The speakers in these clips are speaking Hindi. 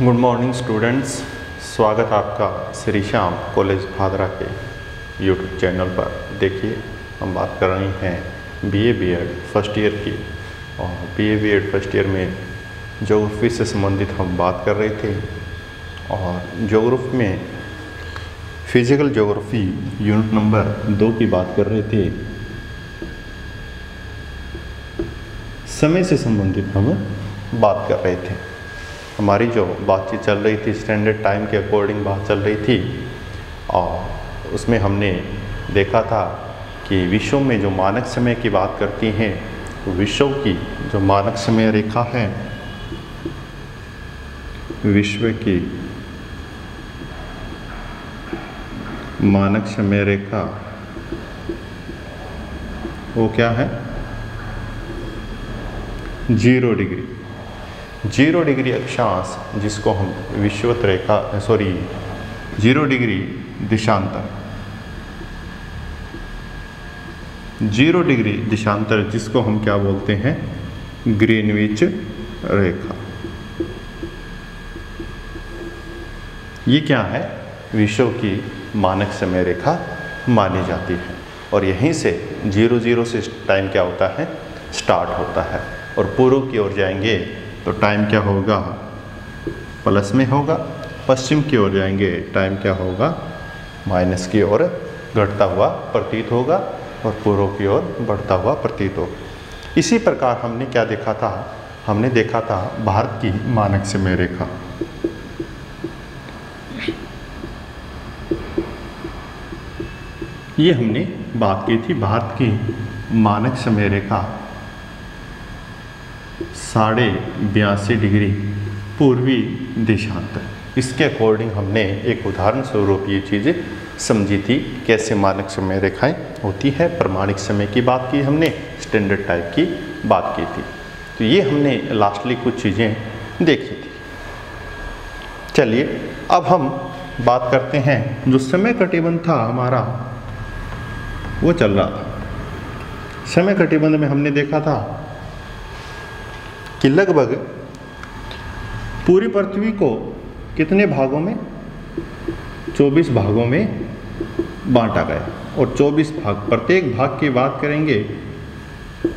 गुड मॉर्निंग स्टूडेंट्स, स्वागत आपका श्री श्याम कॉलेज भादरा के यूट्यूब चैनल पर। देखिए, हम बात कर रहे हैं बीए बीएड फर्स्ट ईयर की, और बीए बीएड फर्स्ट ईयर में ज्योग्राफी से संबंधित हम बात कर रहे थे। और ज्योग्राफी में फिजिकल ज्योग्राफी यूनिट नंबर 2 की बात कर रहे थे। समय से संबंधित हम बात कर रहे थे। हमारी जो बातचीत चल रही थी स्टैंडर्ड टाइम के अकॉर्डिंग बात चल रही थी, और उसमें हमने देखा था कि विश्व में जो मानक समय की बात करती हैं, तो विश्व की जो मानक समय रेखा है, विश्व की मानक समय रेखा वो क्या है? 0 डिग्री। 0 डिग्री अक्षांश, जिसको हम विषुवत रेखा 0 डिग्री दिशांतर, 0 डिग्री दिशांतर जिसको हम क्या बोलते हैं? ग्रीनविच रेखा। ये क्या है? विश्व की मानक समय रेखा मानी जाती है। और यहीं से 0 से टाइम क्या होता है? स्टार्ट होता है। और पूर्व की ओर जाएंगे तो टाइम क्या होगा? प्लस में होगा। पश्चिम की ओर जाएंगे टाइम क्या होगा? माइनस की ओर घटता हुआ प्रतीत होगा, और पूर्व की ओर बढ़ता हुआ प्रतीत होगा। इसी प्रकार हमने क्या देखा था? हमने देखा था भारत की मानक समय रेखा। ये हमने बात की थी, भारत की मानक समय रेखा 82.5 डिग्री पूर्वी देशांतर। इसके अकॉर्डिंग हमने एक उदाहरण स्वरूप ये चीज़ें समझी थी, कैसे मानक समय रेखाएं होती है। प्रमाणिक समय की बात की हमने, स्टैंडर्ड टाइप की बात की थी। तो ये हमने लास्टली कुछ चीज़ें देखी थी। चलिए अब हम बात करते हैं, जो समय कटिबंध था हमारा वो चल रहा था। समय कटिबंध में हमने देखा था कि लगभग पूरी पृथ्वी को कितने भागों में? 24 भागों में बांटा गया। और 24 भाग, प्रत्येक भाग की बात करेंगे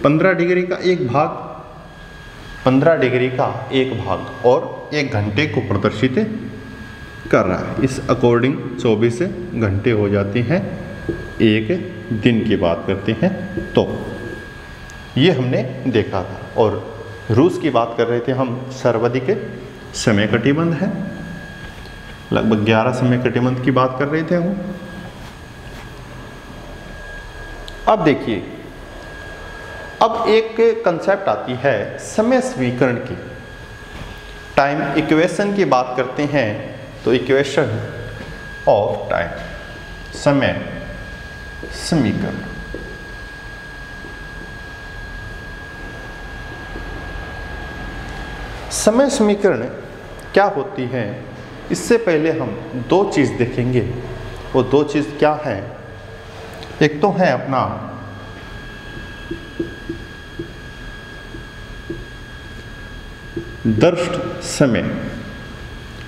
15 डिग्री का एक भाग, 15 डिग्री का एक भाग, और 1 घंटे को प्रदर्शित कर रहा है। इस अकॉर्डिंग 24 घंटे हो जाते हैं, एक दिन की बात करते हैं। तो ये हमने देखा था। और रूस की बात कर रहे थे हम, सर्वाधिक समय कटिबंध है, लगभग 11 समय कटिबंध की बात कर रहे थे हम। अब देखिए, अब एक कंसेप्ट आती है समय समीकरण की। टाइम इक्वेशन की बात करते हैं, तो इक्वेशन ऑफ टाइम, समय समीकरण। समय समीकरण क्या होती है? इससे पहले हम 2 चीज़ देखेंगे। वो 2 चीज़ क्या है? एक तो है अपना दर्ष्ट समय,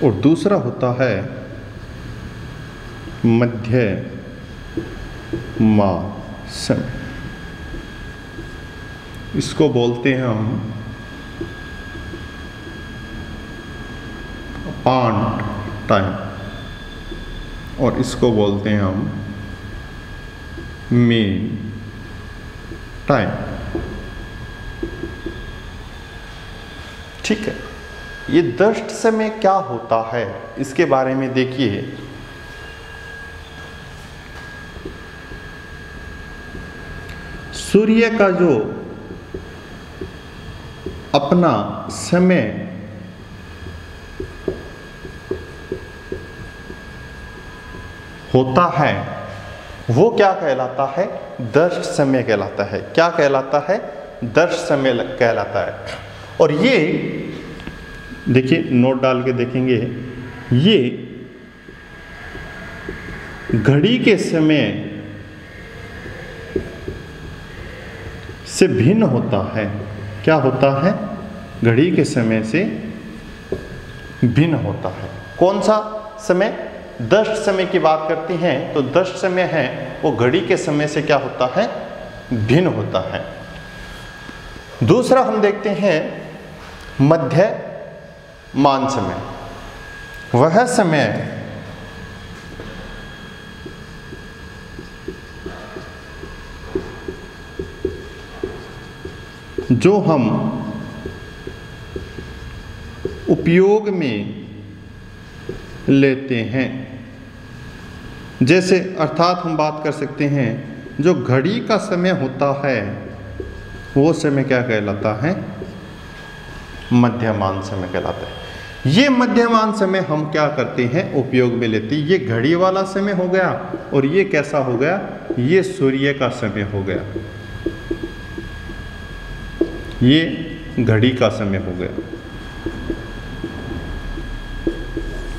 और दूसरा होता है मध्यमा समय। इसको बोलते हैं हम पांट टाइम, और इसको बोलते हैं हम मीन टाइम। ठीक है, ये दर्ष्ट समय क्या होता है इसके बारे में देखिए। सूर्य का जो अपना समय होता है, वो क्या कहलाता है? दर्ष्ट समय कहलाता है। क्या कहलाता है? दर्ष्ट समय कहलाता है। और ये देखिए, नोट डाल के देखेंगे, ये घड़ी के समय से भिन्न होता है। क्या होता है? घड़ी के समय से भिन्न होता है। कौन सा समय? दष्ट समय की बात करते हैं तो दष्ट समय है वो घड़ी के समय से क्या होता है? भिन्न होता है। दूसरा हम देखते हैं मध्यमान समय। वह समय जो हम उपयोग में लेते हैं, जैसे अर्थात हम बात कर सकते हैं जो घड़ी का समय होता है वो समय क्या कहलाता है? मध्यमान समय कहलाता है। ये मध्यमान समय हम क्या करते हैं? उपयोग में लेते हैं। ये घड़ी वाला समय हो गया और ये कैसा हो गया? ये सूर्य का समय हो गया, ये घड़ी का समय हो गया।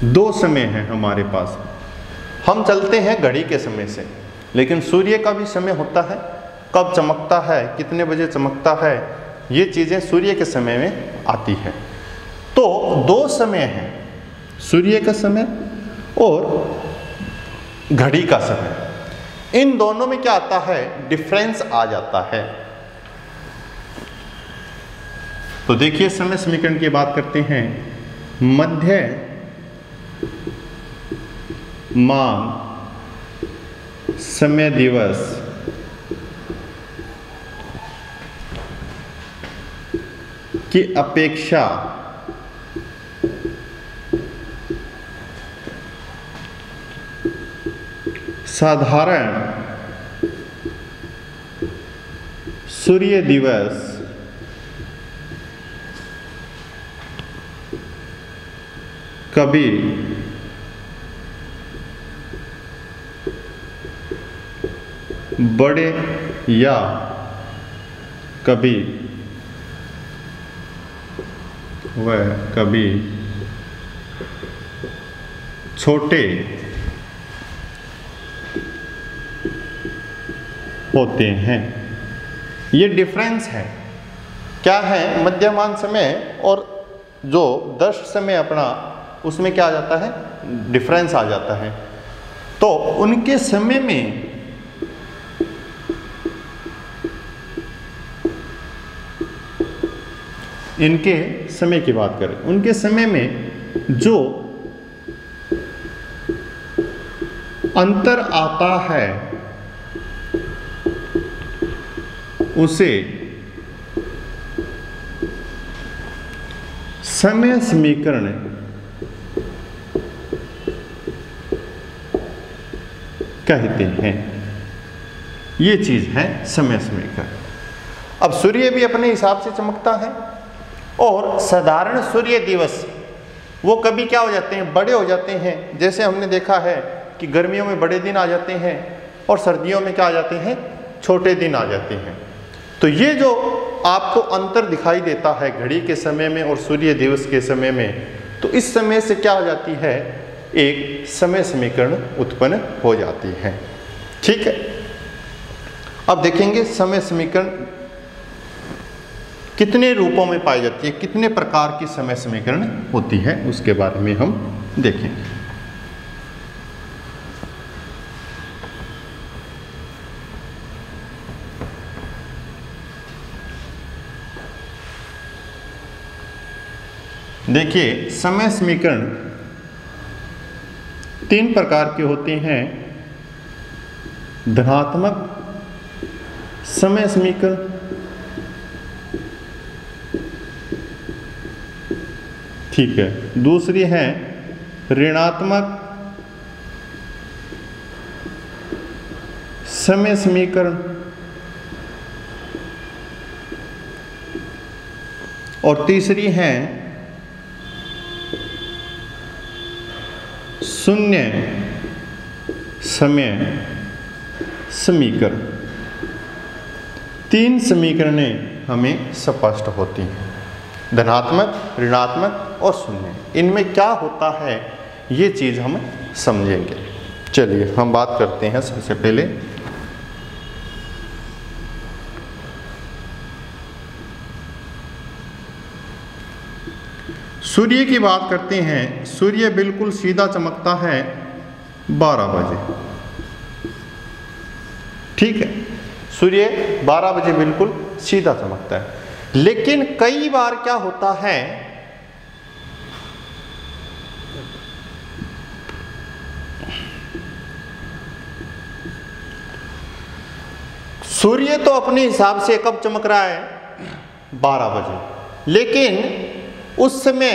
दो समय हैं हमारे पास। हम चलते हैं घड़ी के समय से, लेकिन सूर्य का भी समय होता है। कब चमकता है, कितने बजे चमकता है, ये चीज़ें सूर्य के समय में आती है। तो दो समय हैं, सूर्य का समय और घड़ी का समय। इन दोनों में क्या आता है? डिफरेंस आ जाता है। तो देखिए समय समीकरण की बात करते हैं। मध्यमान समय दिवस की अपेक्षा साधारण सूर्य दिवस कभी बड़े या कभी वह कभी छोटे होते हैं। ये डिफरेंस है। क्या है? मध्यमान समय और जो दष्ट समय अपना, उसमें क्या आ जाता है? डिफरेंस आ जाता है। तो उनके समय में इनके समय की बात करें, उनके समय में जो अंतर आता है उसे समय समीकरण कहते हैं। ये चीज है समय समीकरण। अब सूर्य भी अपने हिसाब से चमकता है और साधारण सूर्य दिवस वो कभी क्या हो जाते हैं? बड़े हो जाते हैं। जैसे हमने देखा है कि गर्मियों में बड़े दिन आ जाते हैं और सर्दियों में क्या आ जाते हैं? छोटे दिन आ जाते हैं। तो ये जो आपको अंतर दिखाई देता है घड़ी के समय में और सूर्य दिवस के समय में, तो इस समय से क्या हो जाती है? एक समय समीकरण उत्पन्न हो जाती है। ठीक है, अब देखेंगे समय समीकरण कितने रूपों में पाई जाती है, कितने प्रकार की समय समीकरण होती है, उसके बारे में हम देखेंगे। देखिए समय समीकरण तीन प्रकार के होते हैं। धनात्मक समय समीकरण, ठीक है, दूसरी है ऋणात्मक समय समीकरण और तीसरी है शून्य समय समीकरण। तीन समीकरणें हमें स्पष्ट होती हैं, धनात्मक, ऋणात्मक और शून्य। इनमें क्या होता है ये चीज़ हम समझेंगे। चलिए हम बात करते हैं सबसे पहले सूर्य की बात करते हैं, सूर्य बिल्कुल सीधा चमकता है 12 बजे। ठीक है, सूर्य 12 बजे बिल्कुल सीधा चमकता है। लेकिन कई बार क्या होता है, सूर्य तो अपने हिसाब से कब चमक रहा है, 12 बजे, लेकिन उस समय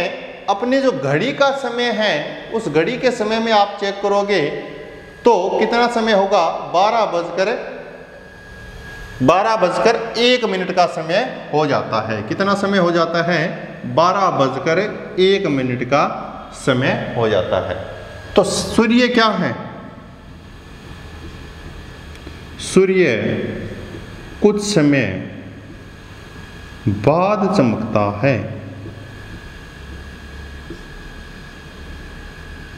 अपने जो घड़ी का समय है, उस घड़ी के समय में आप चेक करोगे तो कितना समय होगा, 12:01 का समय हो जाता है। कितना समय हो जाता है, 12:01 का समय हो जाता है। तो सूर्य क्या है, सूर्य कुछ समय बाद चमकता है।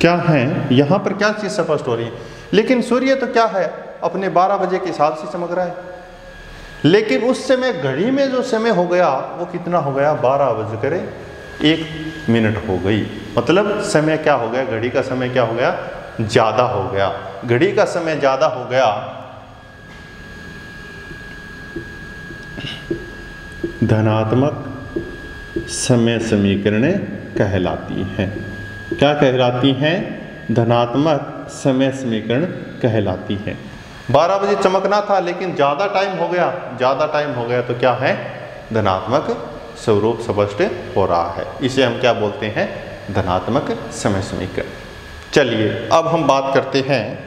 क्या है, यहां पर क्या चीज स्पष्ट हो रही है, लेकिन सूर्य तो क्या है, अपने 12 बजे के हिसाब से चमक रहा है, लेकिन उस समय घड़ी में जो समय हो गया वो कितना हो गया, 12:01 हो गई। मतलब समय क्या हो गया, घड़ी का समय क्या हो गया, ज्यादा हो गया। घड़ी का समय ज्यादा हो गया, धनात्मक समय समीकरण कहलाती हैं। क्या कहलाती हैं, धनात्मक समय समीकरण कहलाती है। 12 बजे चमकना था लेकिन ज़्यादा टाइम हो गया, तो क्या है, धनात्मक स्वरूप स्पष्ट हो रहा है। इसे हम क्या बोलते हैं, धनात्मक समय समीकरण। चलिए अब हम बात करते हैं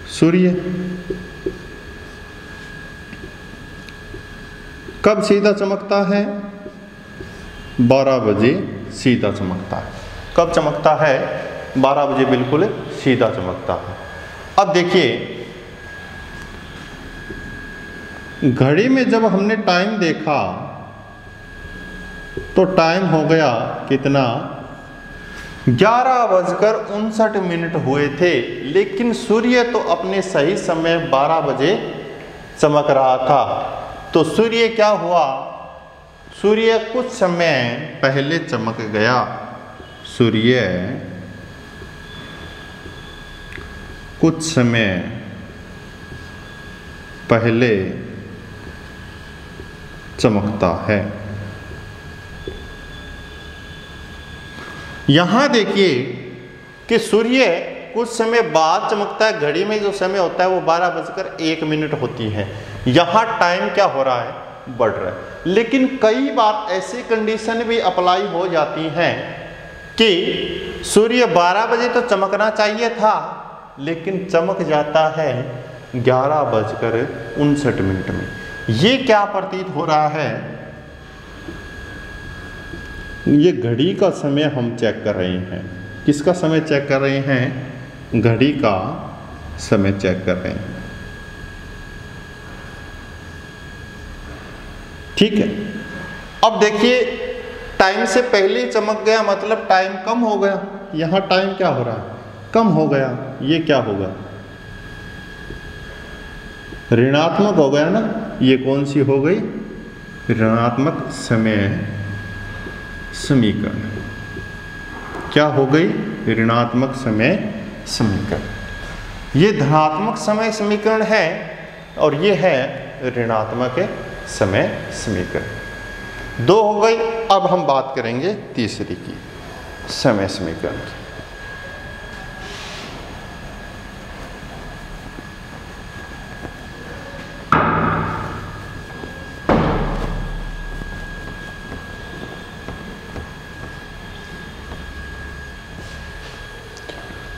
सूर्य कब सीधा चमकता है, 12 बजे सीधा चमकता है। कब चमकता है, 12 बजे बिल्कुल सीधा चमकता है। अब देखिए, घड़ी में जब हमने टाइम देखा तो टाइम हो गया कितना, 11:59 हुए थे, लेकिन सूर्य तो अपने सही समय 12 बजे चमक रहा था। तो सूर्य क्या हुआ, सूर्य कुछ समय पहले चमक गया। सूर्य कुछ समय पहले चमकता है। यहां देखिए कि सूर्य कुछ समय बाद चमकता है, घड़ी में जो समय होता है वो 12:01 होती है। यहां टाइम क्या हो रहा है, बढ़ रहा है। लेकिन कई बार ऐसी कंडीशन भी अप्लाई हो जाती हैं कि सूर्य 12 बजे तो चमकना चाहिए था, लेकिन चमक जाता है 11:59 में। ये क्या प्रतीत हो रहा है, ये घड़ी का समय हम चेक कर रहे हैं। किसका समय चेक कर रहे हैं, घड़ी का समय चेक कर रहे हैं। ठीक है, अब देखिए टाइम से पहले ही चमक गया, मतलब टाइम कम हो गया। यहां टाइम क्या हो रहा है, कम हो गया। ये क्या होगा, ऋणात्मक हो गया ना। ये कौन सी हो गई, ऋणात्मक समय समीकरण। क्या हो गई, ऋणात्मक समय समीकरण। ये धनात्मक समय समीकरण है और ये है ऋणात्मक समय समीकरण। 2 हो गई। अब हम बात करेंगे तीसरी की, समय समीकरण की।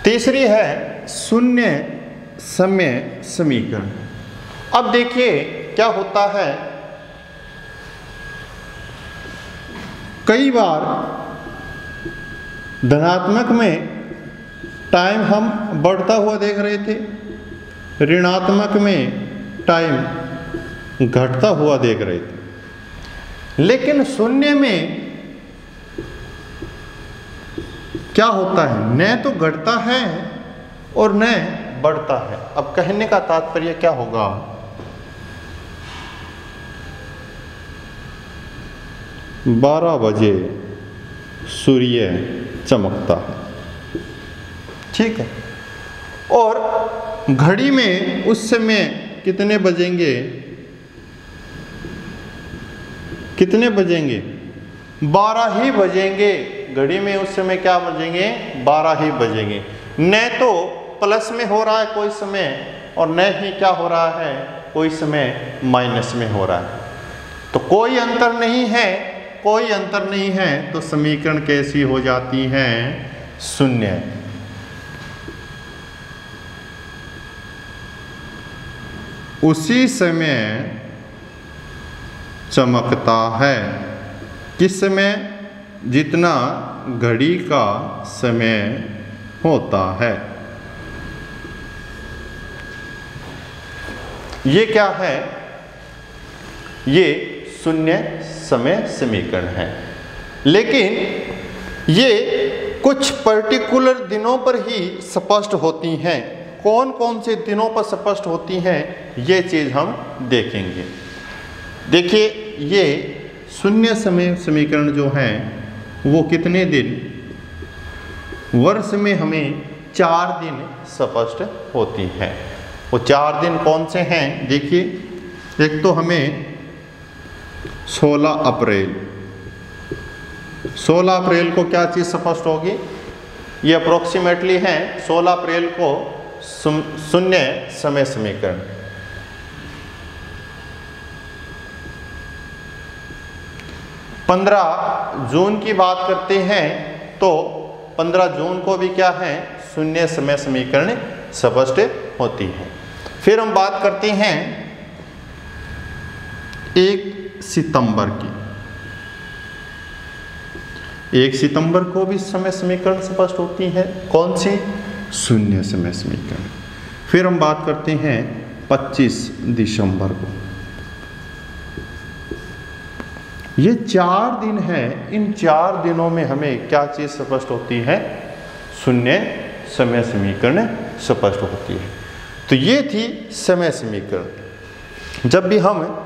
तीसरी है शून्य समय समीकरण। अब देखिए क्या होता है, कई बार धनात्मक में टाइम हम बढ़ता हुआ देख रहे थे, ऋणात्मक में टाइम घटता हुआ देख रहे थे, लेकिन शून्य में क्या होता है, न तो घटता है और न बढ़ता है। अब कहने का तात्पर्य क्या होगा, 12 बजे सूर्य चमकता है। ठीक है। और घड़ी में उस समय कितने बजेंगे? कितने बजेंगे? 12 ही बजेंगे। घड़ी में उस समय क्या बजेंगे? 12 ही बजेंगे। न तो प्लस में हो रहा है कोई समय, और न ही क्या हो रहा है, कोई समय माइनस में हो रहा है। तो कोई अंतर नहीं है, कोई अंतर नहीं है। तो समीकरण कैसी हो जाती है? शून्य। उसी समय चमकता है। किस समय? जितना घड़ी का समय होता है। ये क्या है? ये शून्य समय समीकरण है। लेकिन ये कुछ पर्टिकुलर दिनों पर ही स्पष्ट होती हैं। कौन कौन से दिनों पर स्पष्ट होती हैं, ये चीज़ हम देखेंगे। देखिए, ये शून्य समय समीकरण जो हैं वो कितने दिन? वर्ष में हमें 4 दिन स्पष्ट होती हैं। वो 4 दिन कौन से हैं? देखिए, एक तो हमें 16 अप्रैल। 16 अप्रैल को क्या चीज़ स्पष्ट होगी? ये अप्रोक्सीमेटली है 16 अप्रैल को शून्य समय समीकरण। 15 जून की बात करते हैं तो 15 जून को भी क्या है? शून्य समय समीकरण स्पष्ट होती है। फिर हम बात करते हैं 1 सितंबर की। 1 सितंबर को भी समय समीकरण स्पष्ट होती है। कौन सी? शून्य समय समीकरण। फिर हम बात करते हैं 25 दिसंबर को। ये 4 दिन हैं। इन 4 दिनों में हमें क्या चीज़ स्पष्ट होती है? शून्य समय समीकरण स्पष्ट होती है। तो ये थी समय समीकरण। जब भी हम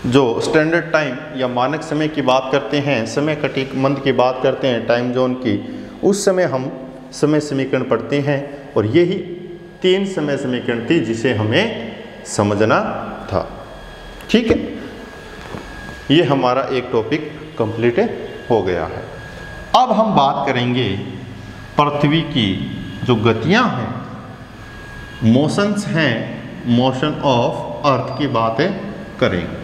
जो स्टैंडर्ड टाइम या मानक समय की बात करते हैं, समय कटिबंध की बात करते हैं, टाइम जोन की, उस समय हम समय समीकरण पढ़ते हैं। और यही 3 समय समीकरण थी जिसे हमें समझना था। ठीक है, ये हमारा एक टॉपिक कंप्लीट हो गया है। अब हम बात करेंगे पृथ्वी की जो गतियां हैं, मोशंस हैं, मोशन ऑफ अर्थ की बातें करेंगे।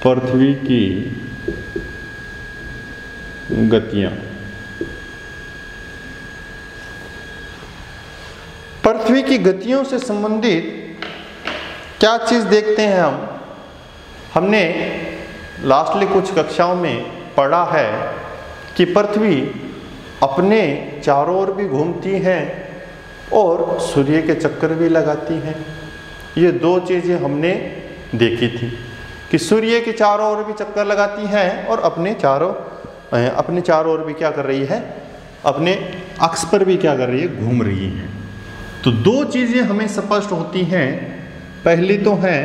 पृथ्वी की गतियां। पृथ्वी की गतियों से संबंधित क्या चीज़ देखते हैं हम? हमने लास्टली कुछ कक्षाओं में पढ़ा है कि पृथ्वी अपने चारों ओर भी घूमती है और सूर्य के चक्कर भी लगाती है। ये 2 चीज़ें हमने देखी थी कि सूर्य के चारों ओर भी चक्कर लगाती हैं और अपने चारों ओर भी क्या कर रही है? अपने अक्ष पर भी क्या कर रही है? घूम रही है। तो 2 चीज़ें हमें स्पष्ट होती हैं। पहली तो है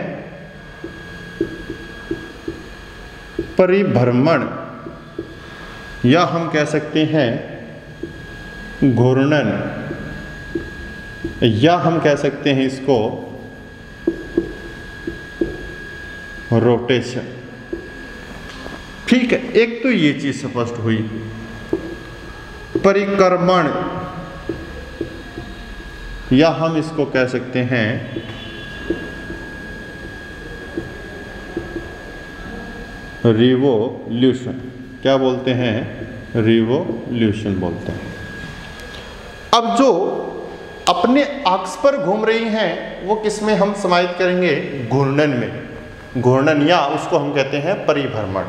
परिभ्रमण, या हम कह सकते हैं घूर्णन, या हम कह सकते हैं इसको रोटेशन। ठीक है, एक तो ये चीज स्पष्ट हुई। परिक्रमण, या हम इसको कह सकते हैं रिवोल्यूशन। क्या बोलते हैं? रिवोल्यूशन बोलते हैं। अब जो अपने अक्ष पर घूम रही हैं वो किस में हम समाहित करेंगे? घूर्णन में। घूर्णन, या उसको हम कहते हैं परिभ्रमण।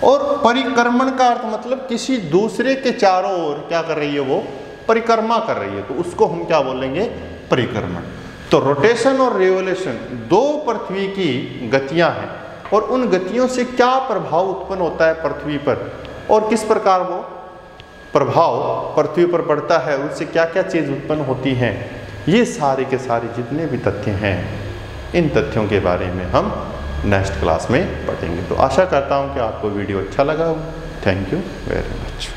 और परिक्रमण का अर्थ मतलब किसी दूसरे के चारों ओर क्या कर रही है, वो परिक्रमा कर रही है, तो उसको हम क्या बोलेंगे, परिक्रमण। तो रोटेशन और रिवोल्यूशन दो पृथ्वी की गतियां हैं, और उन गतियों से क्या प्रभाव उत्पन्न होता है पृथ्वी पर, और किस प्रकार वो प्रभाव पृथ्वी पर पड़ता है, उससे क्या क्या चीज़ उत्पन्न होती हैं, ये सारे के सारे जितने भी तथ्य हैं, इन तथ्यों के बारे में हम नेक्स्ट क्लास में पढ़ेंगे। तो आशा करता हूँ कि आपको वीडियो अच्छा लगा हो। Thank you very much.